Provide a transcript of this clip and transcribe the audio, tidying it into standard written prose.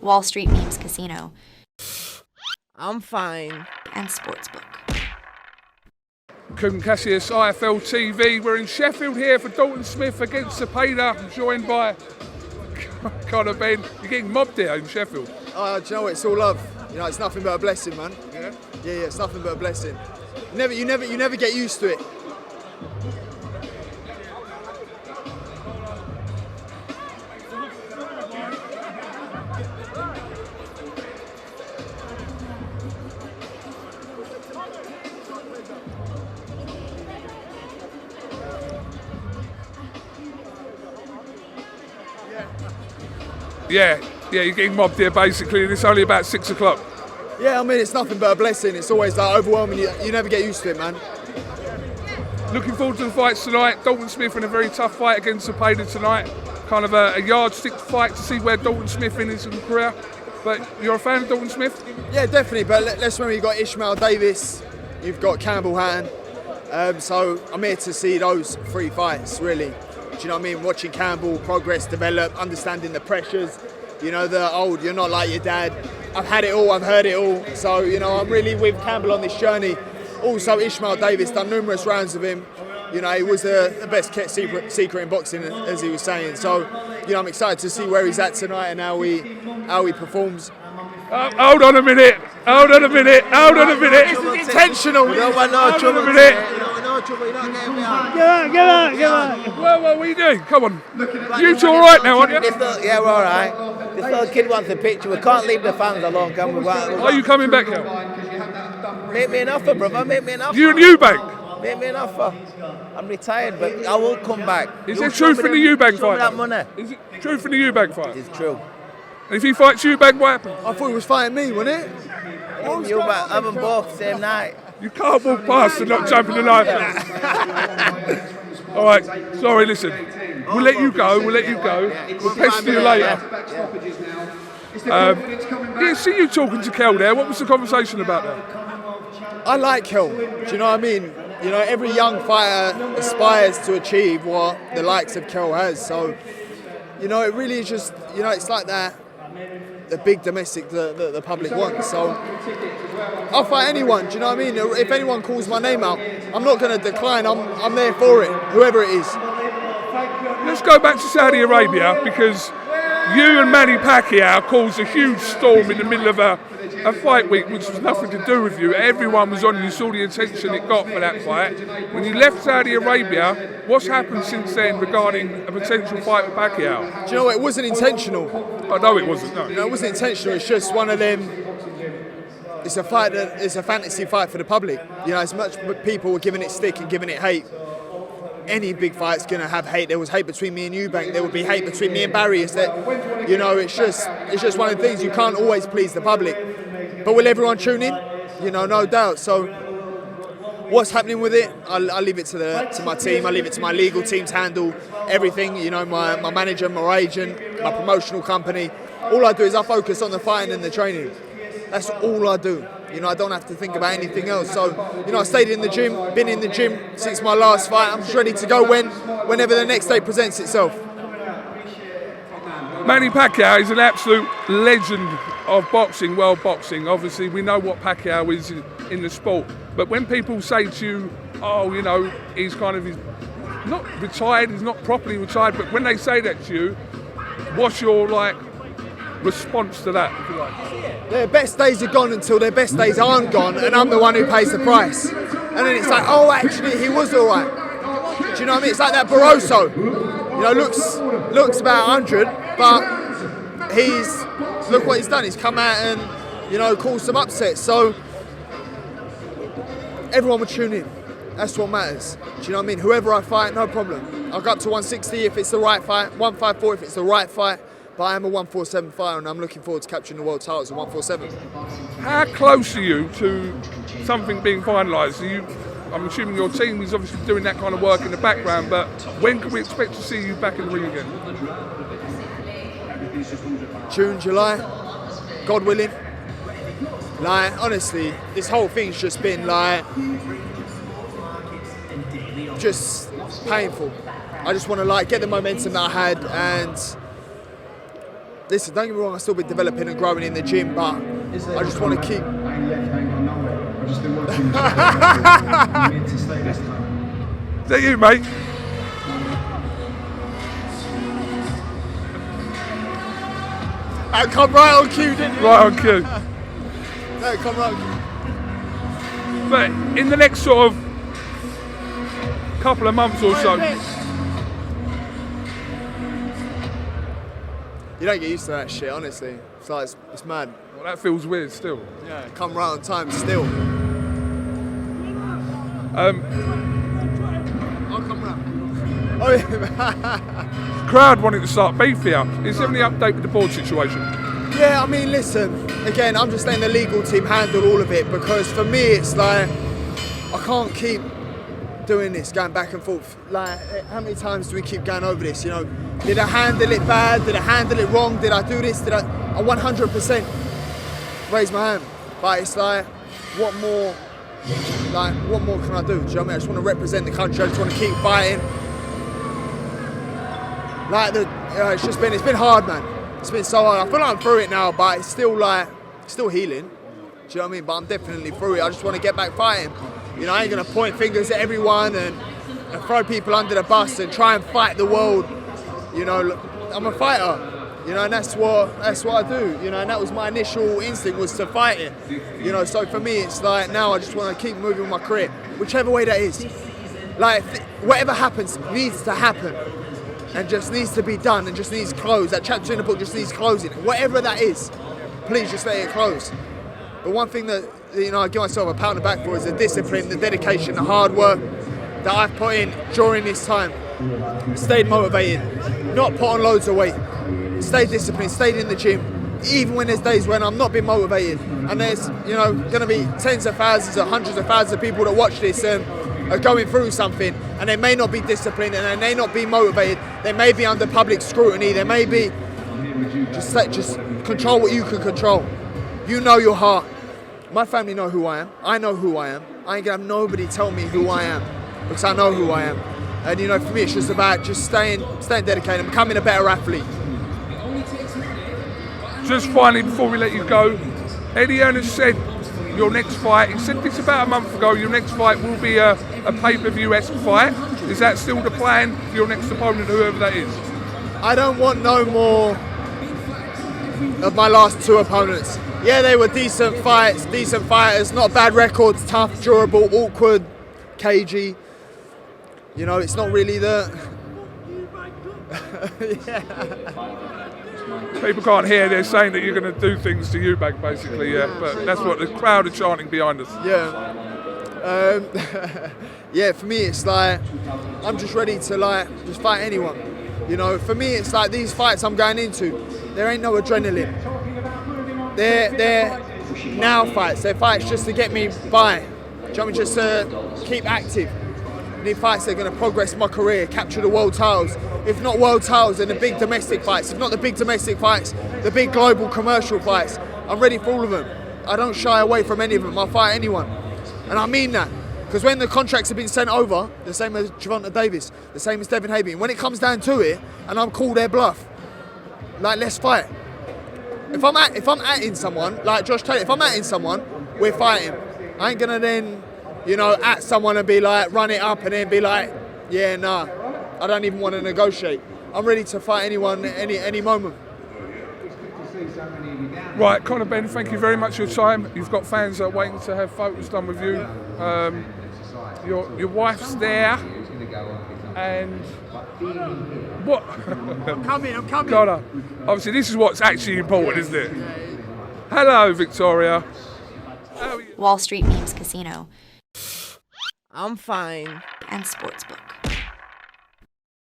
Wall Street Memes Casino. I'm fine. And Sportsbook. KUGAN CASSIUS, IFLTV. We're in Sheffield here for Dalton Smith against Cepeda. I'm joined by Conor Benn. You're getting mobbed here in Sheffield. Do you know what? It's all love. You know, it's nothing but a blessing, man. Yeah? Yeah, it's nothing but a blessing. You never get used to it. Yeah, you're getting mobbed here basically, and it's only about 6 o'clock. Yeah, I mean, it's nothing but a blessing. It's always like overwhelming. You never get used to it, man. Looking forward to the fights tonight. Dalton Smith in a very tough fight against Cepeda tonight. Kind of a yardstick fight to see where Dalton Smith in his career. But you're a fan of Dalton Smith? Yeah, definitely. But let's remember, you've got Ishmael Davis, you've got Campbell Hatton. So I'm here to see those three fights, really. Do you know what I mean? Watching Campbell progress, develop, understanding the pressures. You know, the old, you're not like your dad. I've had it all, I've heard it all. So, you know, I'm really with Campbell on this journey. Also, Ishmael Davis, done numerous rounds of him. You know, he was the best kept secret in boxing, as he was saying. So, you know, I'm excited to see where he's at tonight and how he performs. Hold on a minute. This is intentional. We don't want no trouble. Hold on a minute. No trouble. You're not getting me out. Get out. Well, what are you doing? Come on. You two all right now, aren't you? Yeah, we're all right. This little kid wants a picture. We can't leave the fans alone, can we? Are you coming back here? Make me an offer, brother. Make me an offer. You and Eubank? Make me an offer. I'm retired, but I will come back. Is it true for the Eubank Show me fight? that money. Is it true for the Eubank fight? It's true. And if he fights Eubank, what happens? I thought he was fighting me, wasn't it? Eubank, have them both same night. You can't walk past and not jump in the knife. All right, sorry, listen. We'll let you go. We'll pester you later. Yeah, see you talking to Kell there. What was the conversation about that? I like Kell. Do you know what I mean? You know, every young fighter aspires to achieve what the likes of Kell has. So, you know, it really is just, you know, it's like that, the big domestic the public wants. So I'll fight anyone, do you know what I mean? If anyone calls my name out, I'm not going to decline. I'm there for it, whoever it is. Let's go back to Saudi Arabia, because you and Manny Pacquiao caused a huge storm in the middle of a fight week, which was nothing to do with you. Everyone was on you. You saw the attention it got for that fight. When you left Saudi Arabia, what's happened since then regarding a potential fight with Pacquiao? Do you know what? It wasn't intentional. I know it wasn't, no. You know, it wasn't intentional. It's just one of them. It's a fight it's a fantasy fight for the public. You know, as much people were giving it stick and giving it hate. Any big fight's going to have hate. There was hate between me and Eubank. There would be hate between me and Barry. It's that, you know, it's just one of the things. You can't always please the public. But will everyone tune in? You know, no doubt. So what's happening with it, I'll leave it to my team. I'll leave it to my legal team to handle everything. You know, my manager, my agent, my promotional company. All I do is I focus on the fighting and the training. That's all I do. You know, I don't have to think about anything else. So, you know, I stayed in the gym, been in the gym since my last fight. I'm just ready to go whenever the next day presents itself. Manny Pacquiao is an absolute legend of boxing, world boxing. Obviously, we know what Pacquiao is in the sport. But when people say to you, oh, you know, he's not retired, he's not properly retired, but when they say that to you, what's your, response to that, if you like? Their best days are gone until their best days aren't gone, and I'm the one who pays the price. And then it's like, oh, actually, he was all right. Do you know what I mean? It's like that Barroso. You know, looks about 100, but look what he's done. He's come out and, you know, caused some upsets. So everyone will tune in. That's what matters. Do you know what I mean? Whoever I fight, no problem. I'll go up to 160 if it's the right fight, 154 if it's the right fight. But I am a 147 fighter, and I'm looking forward to capturing the world titles at 147. How close are you to something being finalised? I'm assuming your team is obviously doing that kind of work in the background, but when can we expect to see you back in the ring again? June, July, God willing. Honestly, this whole thing's just been just painful. I just want to get the momentum that I had and listen, don't get me wrong, I'll still be developing and growing in the gym, but I just want to keep... Is that you, mate? I come right on cue, didn't you? Right on cue. No, come right on cue. But in the next sort of couple of months or so, you don't get used to that shit, honestly. It's like, it's mad. well, that feels weird still. Yeah, come right on time still. I'll come round. Oh, yeah. Crowd wanting to start beef here. Is there any update with the board situation? Yeah, I mean, listen, again, I'm just letting the legal team handle all of it, because for me, it's like, I can't keep doing this, going back and forth. Like, how many times do we keep going over this, you know? Did I handle it bad? Did I handle it wrong? Did I do this? I 100% raise my hand. But it's like, what more can I do? Do you know what I mean? I just want to represent the country. I just want to keep fighting. Like, it's been hard, man. It's been so hard. I feel like I'm through it now, but it's still healing. Do you know what I mean? But I'm definitely through it. I just want to get back fighting. You know, I ain't gonna point fingers at everyone and throw people under the bus and try and fight the world. You know, I'm a fighter. You know, and that's what I do. You know, and that was my initial instinct, was to fight it. You know, so for me, it's like, now I just want to keep moving my career, whichever way that is. Like, whatever happens needs to happen, and just needs to be done, and just needs closed. That chapter in the book just needs closing. Whatever that is, please just let it close. But one thing that, you know, I give myself a pat on the back for is the discipline, the dedication, the hard work that I've put in during this time. Stayed motivated, not put on loads of weight. Stayed disciplined, stayed in the gym, even when there's days when I'm not being motivated. And there's, you know, going to be tens of thousands or hundreds of thousands of people that watch this and are going through something, and they may not be disciplined and they may not be motivated. They may be under public scrutiny. They may be just control what you can control. You know your heart. My family know who I am. I know who I am. I ain't gonna have nobody tell me who I am, because I know who I am. And you know, for me, it's just about just staying dedicated and becoming a better athlete. Just finally, before we let you go, Eddie Earnest said your next fight, he said this about a month ago, your next fight will be a pay-per-view-esque fight. Is that still the plan for your next opponent, whoever that is? I don't want no more of my last two opponents. Yeah, they were decent fights, decent fighters, not bad records, tough, durable, awkward, cagey. You know, it's not really the... yeah. People can't hear, they're saying that you're going to do things to Eubank, basically, yeah. But that's what the crowd are chanting behind us. Yeah. Yeah, for me, it's like, I'm just ready to, like, just fight anyone. You know, for me, it's like these fights I'm going into, there ain't no adrenaline. They're now fights. They're fights just to get me by. Do you know what I mean? Just to keep active. These fights that are going to progress my career, capture the world titles. If not world titles, then the big domestic fights. If not the big domestic fights, the big global commercial fights. I'm ready for all of them. I don't shy away from any of them. I'll fight anyone. And I mean that. Because when the contracts have been sent over, the same as Gervonta Davis, the same as Devin Haney, when it comes down to it, and I'm called their bluff, like, let's fight. If I'm atting someone, like Josh Taylor, if I'm atting someone, we're fighting. I ain't gonna then, you know, at someone and be like, run it up and then be like, yeah, nah, I don't even want to negotiate. I'm ready to fight anyone any moment. Right, Conor Benn, thank you very much for your time. You've got fans waiting to have photos done with you. Your wife's there. And what? I'm coming. Conor, obviously this is what's actually important, isn't it? Hello, Victoria. How are you? Wall Street Memes Casino I'm fine. and Sportsbook.